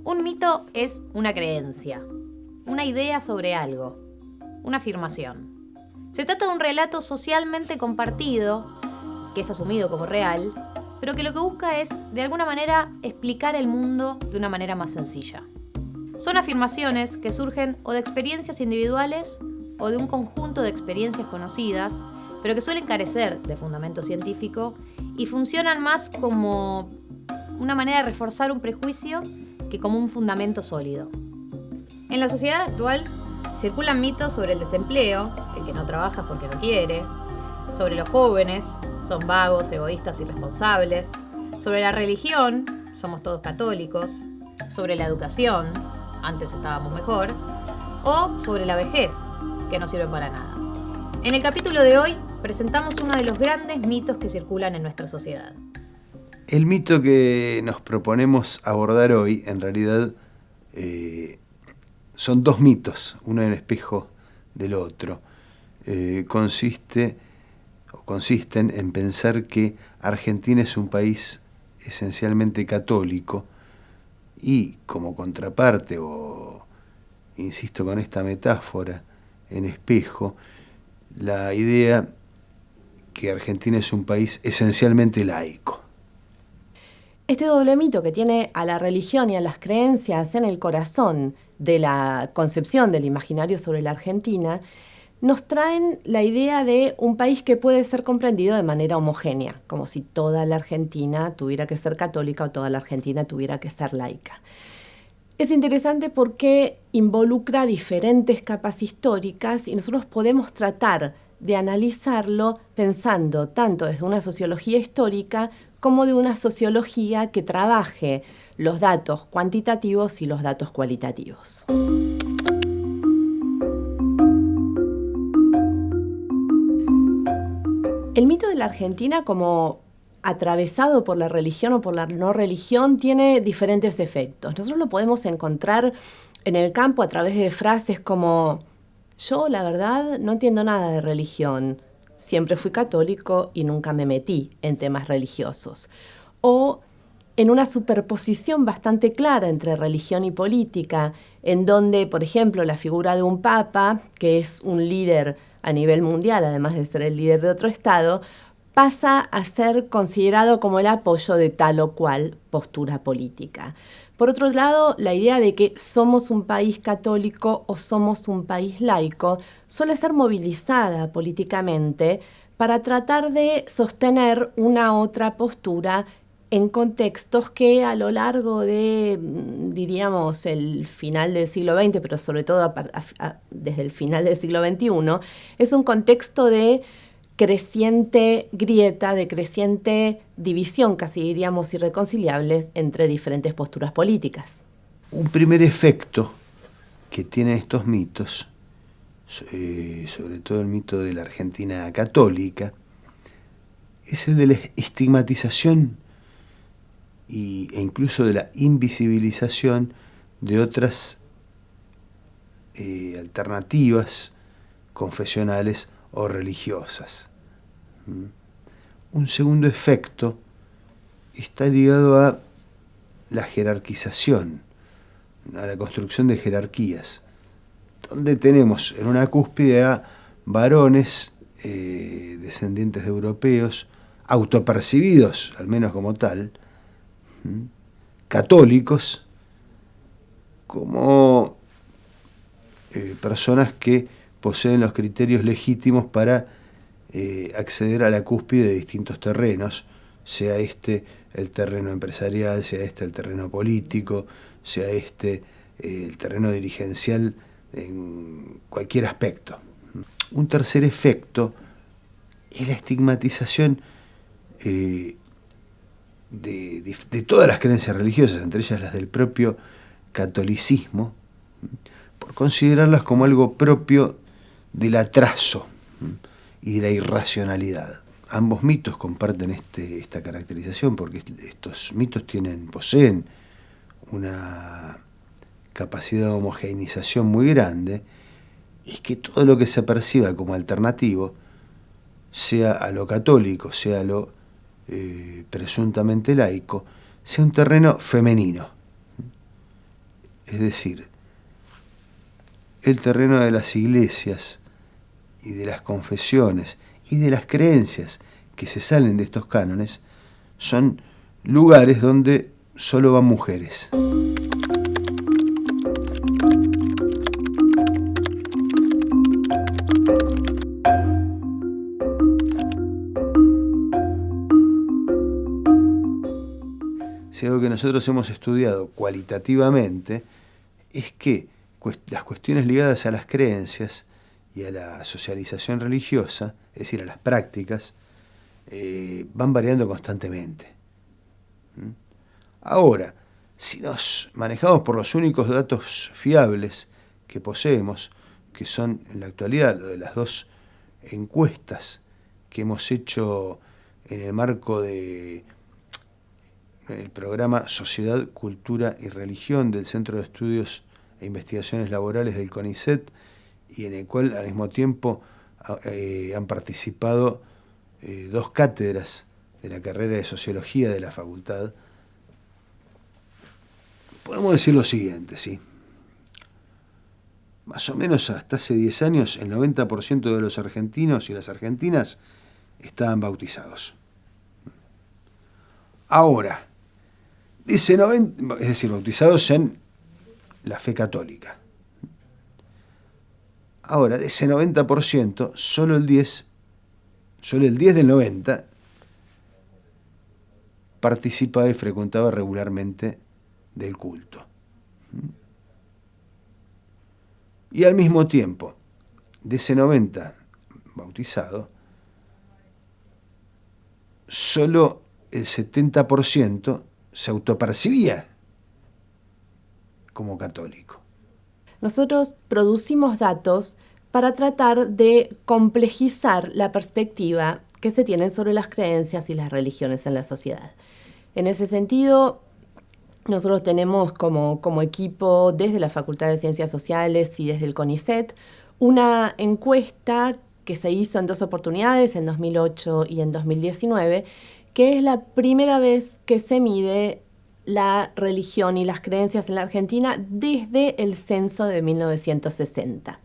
Un mito es una creencia, una idea sobre algo, una afirmación. Se trata de un relato socialmente compartido, que es asumido como real, pero que lo que busca es, de alguna manera, explicar el mundo de una manera más sencilla. Son afirmaciones que surgen o de experiencias individuales o de un conjunto de experiencias conocidas, pero que suelen carecer de fundamento científico y funcionan más como una manera de reforzar un prejuicio que como un fundamento sólido. En la sociedad actual circulan mitos sobre el desempleo, el que no trabaja porque no quiere, sobre los jóvenes, son vagos, egoístas y irresponsables, sobre la religión, somos todos católicos, sobre la educación, antes estábamos mejor, o sobre la vejez, que no sirve para nada. En el capítulo de hoy presentamos uno de los grandes mitos que circulan en nuestra sociedad. El mito que nos proponemos abordar hoy, en realidad, son dos mitos, uno en espejo del otro. Consisten en pensar que Argentina es un país esencialmente católico y, como contraparte, o insisto con esta metáfora, en espejo, la idea que Argentina es un país esencialmente laico. Este doble mito que tiene a la religión y a las creencias en el corazón de la concepción del imaginario sobre la Argentina, nos traen la idea de un país que puede ser comprendido de manera homogénea, como si toda la Argentina tuviera que ser católica o toda la Argentina tuviera que ser laica. Es interesante porque involucra diferentes capas históricas y nosotros podemos tratar de analizarlo pensando tanto desde una sociología histórica como de una sociología que trabaje los datos cuantitativos y los datos cualitativos. El mito de la Argentina, como atravesado por la religión o por la no religión, tiene diferentes efectos. Nosotros lo podemos encontrar en el campo a través de frases como: yo, la verdad, no entiendo nada de religión. Siempre fui católico y nunca me metí en temas religiosos. O en una superposición bastante clara entre religión y política, en donde, por ejemplo, la figura de un papa, que es un líder a nivel mundial, además de ser el líder de otro estado, pasa a ser considerado como el apoyo de tal o cual postura política. Por otro lado, la idea de que somos un país católico o somos un país laico suele ser movilizada políticamente para tratar de sostener una otra postura en contextos que a lo largo de, diríamos, el final del siglo XX, pero sobre todo desde el final del siglo XXI, es un contexto de creciente grieta, de creciente división, casi diríamos irreconciliables, entre diferentes posturas políticas. Un primer efecto que tienen estos mitos, sobre todo el mito de la Argentina católica, es el de la estigmatización e incluso de la invisibilización de otras alternativas confesionales o religiosas. Un segundo efecto está ligado a la jerarquización, a la construcción de jerarquías, donde tenemos en una cúspide a varones descendientes de europeos, autopercibidos, al menos como tal, católicos, como personas que poseen los criterios legítimos para acceder a la cúspide de distintos terrenos, sea este el terreno empresarial, sea este el terreno político, sea este el terreno dirigencial en cualquier aspecto. Un tercer efecto es la estigmatización de todas las creencias religiosas, entre ellas las del propio catolicismo, por considerarlas como algo propio del atraso y de la irracionalidad. Ambos mitos comparten esta caracterización porque estos mitos poseen una capacidad de homogeneización muy grande, y es que todo lo que se perciba como alternativo, sea a lo católico, sea a lo presuntamente laico, sea un terreno femenino. es decir, el terreno de las iglesias y de las confesiones y de las creencias que se salen de estos cánones, son lugares donde solo van mujeres. Si algo que nosotros hemos estudiado cualitativamente es que las cuestiones ligadas a las creencias y a la socialización religiosa, es decir, a las prácticas, van variando constantemente. Ahora, si nos manejamos por los únicos datos fiables que poseemos, que son en la actualidad lo de las 2 encuestas que hemos hecho en el marco del programa Sociedad, Cultura y Religión del Centro de Estudios e Investigaciones Laborales del CONICET, y en el cual al mismo tiempo han participado 2 cátedras de la carrera de Sociología de la facultad, podemos decir lo siguiente, ¿sí? Más o menos hasta hace 10 años el 90% de los argentinos y las argentinas estaban bautizados. Ahora, es decir, bautizados en la fe católica. Ahora, de ese 90%, solo el 10 del 90 participaba y frecuentaba regularmente del culto. Y al mismo tiempo, de ese 90 bautizado, solo el 70% se autopercibía como católico. Nosotros producimos datos para tratar de complejizar la perspectiva que se tienen sobre las creencias y las religiones en la sociedad. En ese sentido, nosotros tenemos como equipo desde la Facultad de Ciencias Sociales y desde el CONICET una encuesta que se hizo en 2 oportunidades, en 2008 y en 2019, que es la primera vez que se mide la religión y las creencias en la Argentina desde el censo de 1960.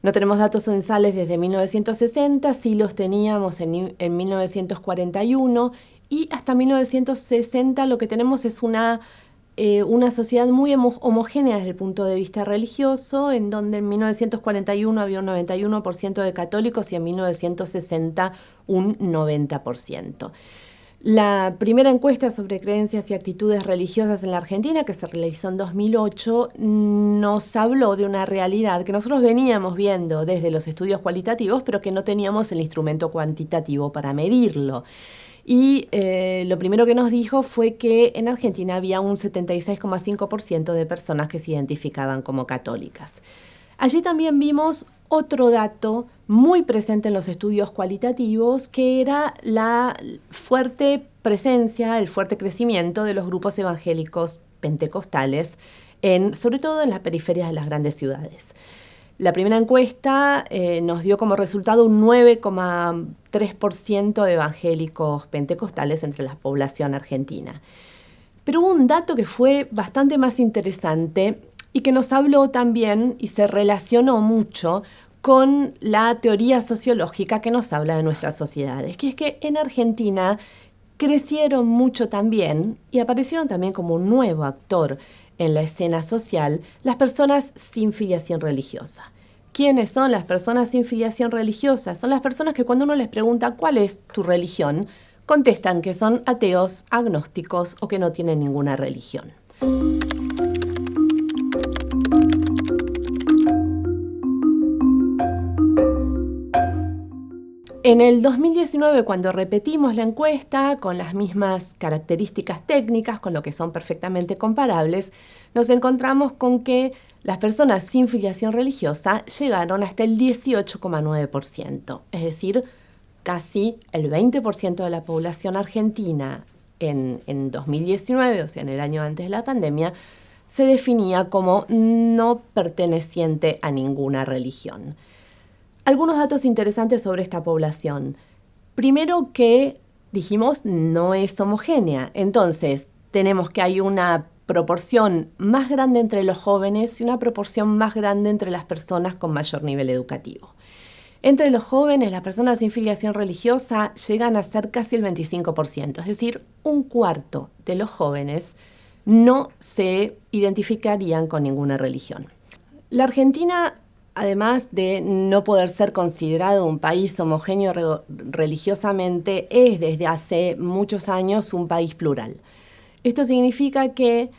No tenemos datos censales desde 1960, sí los teníamos en 1941, y hasta 1960 lo que tenemos es una sociedad muy homogénea desde el punto de vista religioso, en donde en 1941 había un 91% de católicos y en 1960 un 90%. La primera encuesta sobre creencias y actitudes religiosas en la Argentina, que se realizó en 2008, nos habló de una realidad que nosotros veníamos viendo desde los estudios cualitativos, pero que no teníamos el instrumento cuantitativo para medirlo. Y lo primero que nos dijo fue que en Argentina había un 76,5% de personas que se identificaban como católicas. Allí también vimos otro dato muy presente en los estudios cualitativos, que era la fuerte presencia, el fuerte crecimiento de los grupos evangélicos pentecostales, sobre todo en las periferias de las grandes ciudades. La primera encuesta nos dio como resultado un 9,3% de evangélicos pentecostales entre la población argentina. Pero hubo un dato que fue bastante más interesante y que nos habló también y se relacionó mucho con la teoría sociológica que nos habla de nuestras sociedades, que es que en Argentina crecieron mucho también y aparecieron también como un nuevo actor en la escena social las personas sin filiación religiosa. ¿Quiénes son las personas sin filiación religiosa? Son las personas que cuando uno les pregunta ¿cuál es tu religión?, contestan que son ateos, agnósticos o que no tienen ninguna religión. En el 2019, cuando repetimos la encuesta con las mismas características técnicas, con lo que son perfectamente comparables, nos encontramos con que las personas sin filiación religiosa llegaron hasta el 18,9%, es decir, casi el 20% de la población argentina en 2019, o sea, en el año antes de la pandemia, se definía como no perteneciente a ninguna religión. Algunos datos interesantes sobre esta población. Primero que, dijimos, no es homogénea. Entonces, tenemos que hay una proporción más grande entre los jóvenes y una proporción más grande entre las personas con mayor nivel educativo. Entre los jóvenes, las personas sin filiación religiosa llegan a ser casi el 25%, es decir, un cuarto de los jóvenes no se identificarían con ninguna religión. La Argentina, además de no poder ser considerado un país homogéneo religiosamente, es desde hace muchos años un país plural. Esto significa que,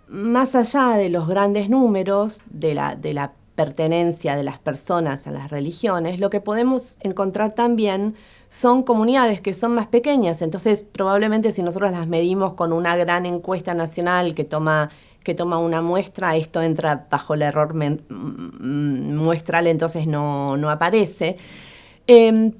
más allá de los grandes números de la pertenencia de las personas a las religiones, lo que podemos encontrar también son comunidades que son más pequeñas. Entonces, probablemente si nosotros las medimos con una gran encuesta nacional que toma una muestra, esto entra bajo el error muestral, entonces no aparece,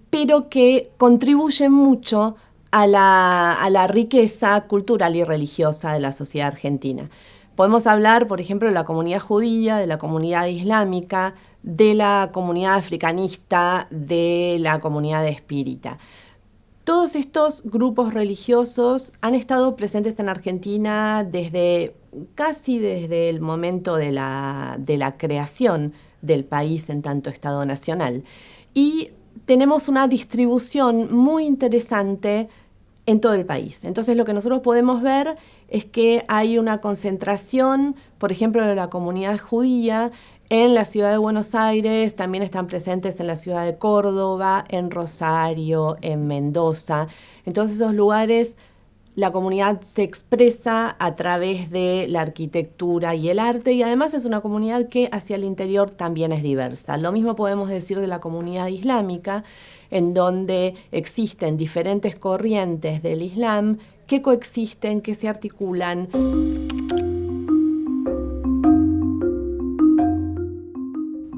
pero que contribuyen mucho a la riqueza cultural y religiosa de la sociedad argentina. Podemos hablar, por ejemplo, de la comunidad judía, de la comunidad islámica, de la comunidad africanista, de la comunidad espírita. Todos estos grupos religiosos han estado presentes en Argentina casi desde el momento de la creación del país en tanto Estado nacional. Y tenemos una distribución muy interesante en todo el país. Entonces, lo que nosotros podemos ver es que hay una concentración, por ejemplo, de la comunidad judía en la ciudad de Buenos Aires, también están presentes en la ciudad de Córdoba, en Rosario, en Mendoza. En todos esos lugares, la comunidad se expresa a través de la arquitectura y el arte, y además es una comunidad que hacia el interior también es diversa. Lo mismo podemos decir de la comunidad islámica, en donde existen diferentes corrientes del Islam que coexisten, que se articulan.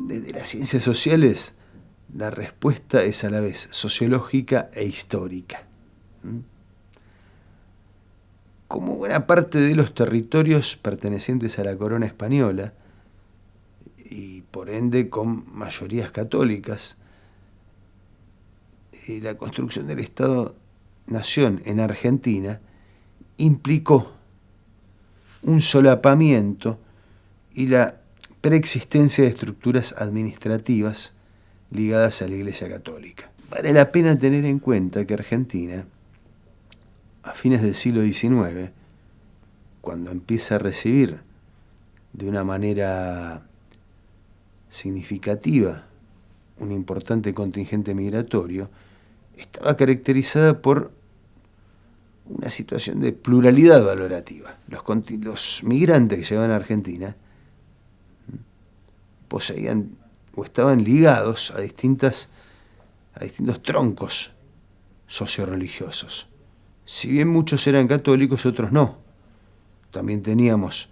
Desde las ciencias sociales, la respuesta es a la vez sociológica e histórica. Como buena parte de los territorios pertenecientes a la corona española, y por ende con mayorías católicas, la construcción del Estado-Nación en Argentina implicó un solapamiento y la preexistencia de estructuras administrativas ligadas a la Iglesia Católica. Vale la pena tener en cuenta que Argentina, a fines del siglo XIX, cuando empieza a recibir de una manera significativa un importante contingente migratorio, estaba caracterizada por una situación de pluralidad valorativa. Los migrantes que llegaban a Argentina poseían o estaban ligados a distintos troncos socioreligiosos. Si bien muchos eran católicos, otros no. También teníamos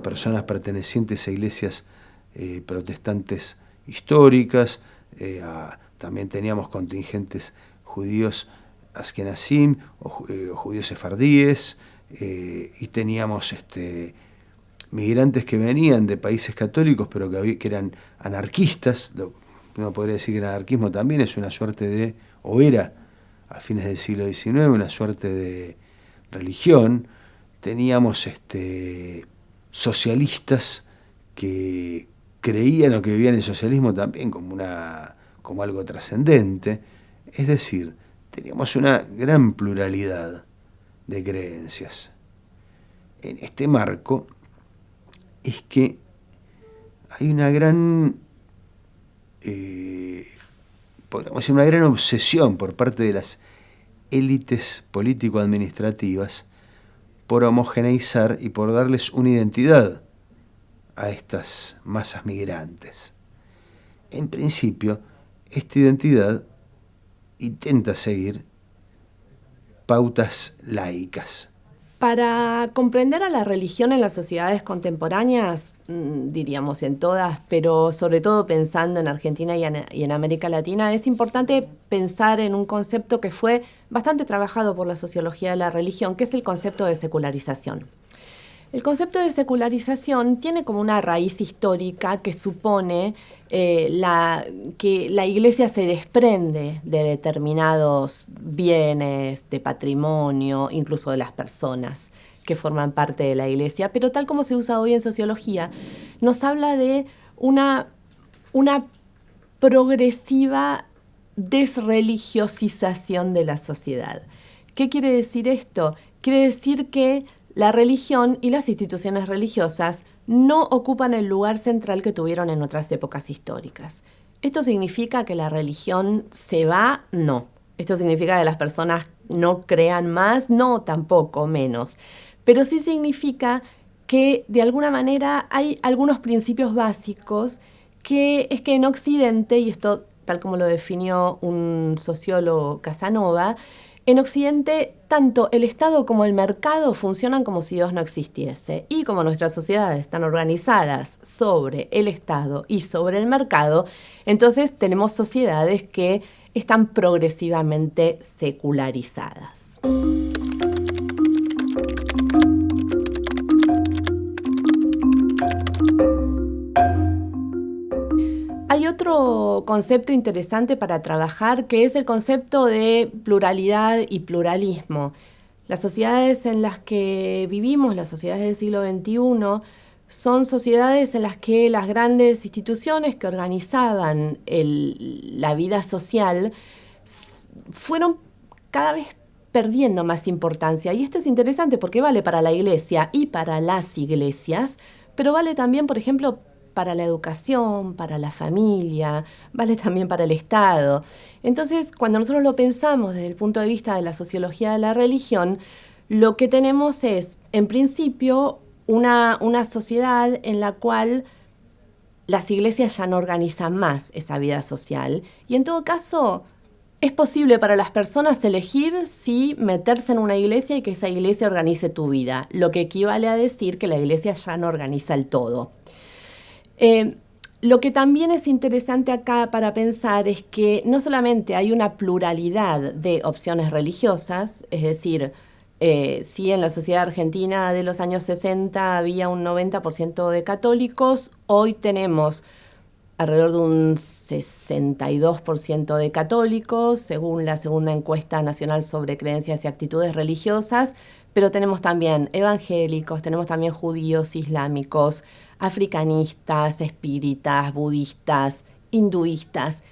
personas pertenecientes a iglesias protestantes históricas, también teníamos contingentes judíos askenazim o judíos sefardíes, y teníamos migrantes que venían de países católicos pero que eran anarquistas. Uno podría decir que el anarquismo también es una suerte de, o era a fines del siglo XIX, una suerte de religión. Teníamos socialistas que creían o que vivían el socialismo también como algo trascendente. Es decir, teníamos una gran pluralidad de creencias. En este marco es que hay una gran, podríamos decir, una gran obsesión por parte de las élites político-administrativas por homogeneizar y por darles una identidad a estas masas migrantes. En principio, esta identidad intenta seguir pautas laicas. Para comprender a la religión en las sociedades contemporáneas, diríamos en todas, pero sobre todo pensando en Argentina y en América Latina, es importante pensar en un concepto que fue bastante trabajado por la sociología de la religión, que es el concepto de secularización. El concepto de secularización tiene como una raíz histórica que supone que la Iglesia se desprende de determinados bienes, de patrimonio, incluso de las personas que forman parte de la Iglesia, pero tal como se usa hoy en sociología, nos habla de una progresiva desreligiosización de la sociedad. ¿Qué quiere decir esto? Quiere decir que la religión y las instituciones religiosas no ocupan el lugar central que tuvieron en otras épocas históricas. ¿Esto significa que la religión se va? No. ¿Esto significa que las personas no crean más? No, tampoco, menos. Pero sí significa que de alguna manera hay algunos principios básicos que es que en Occidente, y esto tal como lo definió un sociólogo Casanova, en Occidente tanto el Estado como el mercado funcionan como si Dios no existiese. Y como nuestras sociedades están organizadas sobre el Estado y sobre el mercado, entonces tenemos sociedades que están progresivamente secularizadas. Hay otro concepto interesante para trabajar, que es el concepto de pluralidad y pluralismo. Las sociedades en las que vivimos, las sociedades del siglo XXI, son sociedades en las que las grandes instituciones que organizaban la vida social fueron cada vez perdiendo más importancia. Y esto es interesante porque vale para la Iglesia y para las iglesias, pero vale también, por ejemplo, para la educación, para la familia, vale también para el Estado. Entonces, cuando nosotros lo pensamos desde el punto de vista de la sociología de la religión, lo que tenemos es, en principio, una sociedad en la cual las iglesias ya no organizan más esa vida social. Y en todo caso, es posible para las personas elegir si meterse en una iglesia y que esa iglesia organice tu vida, lo que equivale a decir que la iglesia ya no organiza el todo. Lo que también es interesante acá para pensar es que no solamente hay una pluralidad de opciones religiosas, es decir, si en la sociedad argentina de los años 60 había un 90% de católicos, hoy tenemos alrededor de un 62% de católicos, según la segunda encuesta nacional sobre creencias y actitudes religiosas, pero tenemos también evangélicos, tenemos también judíos, islámicos, africanistas, espíritas, budistas, hinduistas.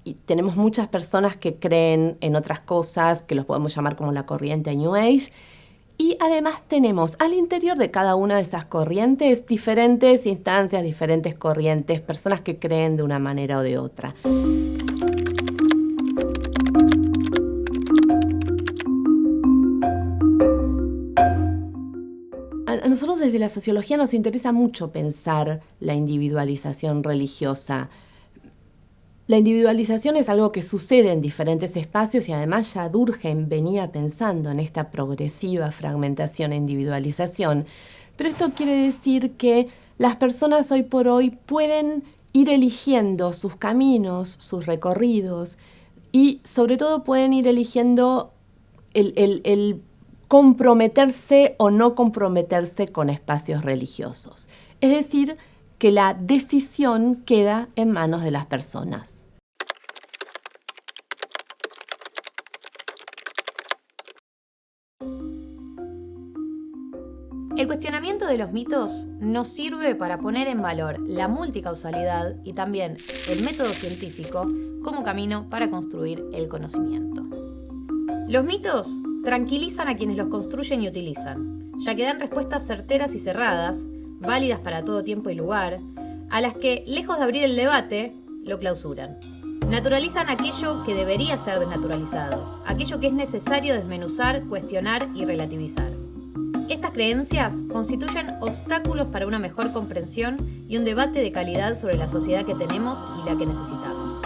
Y tenemos muchas personas que creen en otras cosas, que los podemos llamar como la corriente New Age. Y además tenemos al interior de cada una de esas corrientes diferentes instancias, diferentes corrientes, personas que creen de una manera o de otra. A nosotros desde la sociología nos interesa mucho pensar la individualización religiosa. La individualización es algo que sucede en diferentes espacios y además ya Durkheim venía pensando en esta progresiva fragmentación e individualización. Pero esto quiere decir que las personas hoy por hoy pueden ir eligiendo sus caminos, sus recorridos y sobre todo pueden ir eligiendo el comprometerse o no comprometerse con espacios religiosos. Es decir, que la decisión queda en manos de las personas. El cuestionamiento de los mitos nos sirve para poner en valor la multicausalidad y también el método científico como camino para construir el conocimiento. Los mitos tranquilizan a quienes los construyen y utilizan, ya que dan respuestas certeras y cerradas, válidas para todo tiempo y lugar, a las que, lejos de abrir el debate, lo clausuran. Naturalizan aquello que debería ser desnaturalizado, aquello que es necesario desmenuzar, cuestionar y relativizar. Estas creencias constituyen obstáculos para una mejor comprensión y un debate de calidad sobre la sociedad que tenemos y la que necesitamos.